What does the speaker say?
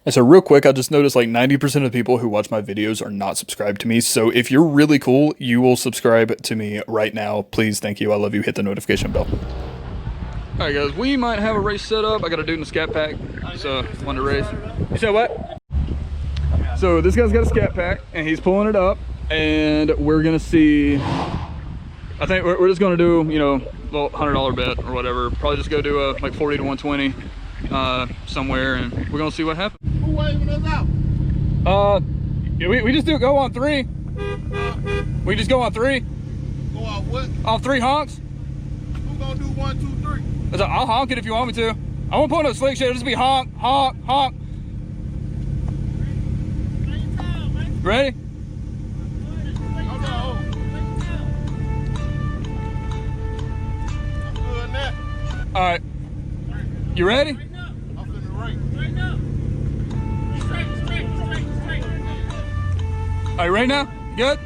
And so real quick, I just noticed like 90% of the people who watch my videos are not subscribed to me. So if you're really cool, you will subscribe to me right now. Please, thank you. I love you. Hit the notification bell. All right, guys, we might have a race set up. I got a dude in the Scatpack, so want to race. You said what? So this guy's got a Scatpack, and he's pulling it up, and we're gonna see. I think we're just gonna do, you know, a little $100 bet or whatever. Probably just go do a like 40 to 120 somewhere, and we're gonna see what happens. Who waving us out? We just go on 3. We just go on 3. Go out what? On 3 honks. Who gonna do 1, 2, 3? I'll honk it if you want me to. I won't put no slick shit. It'll just be honk, honk, honk. Ready? Hold on. I'm doing that. All right. You ready? I'm finna race. Are you ready now? You good?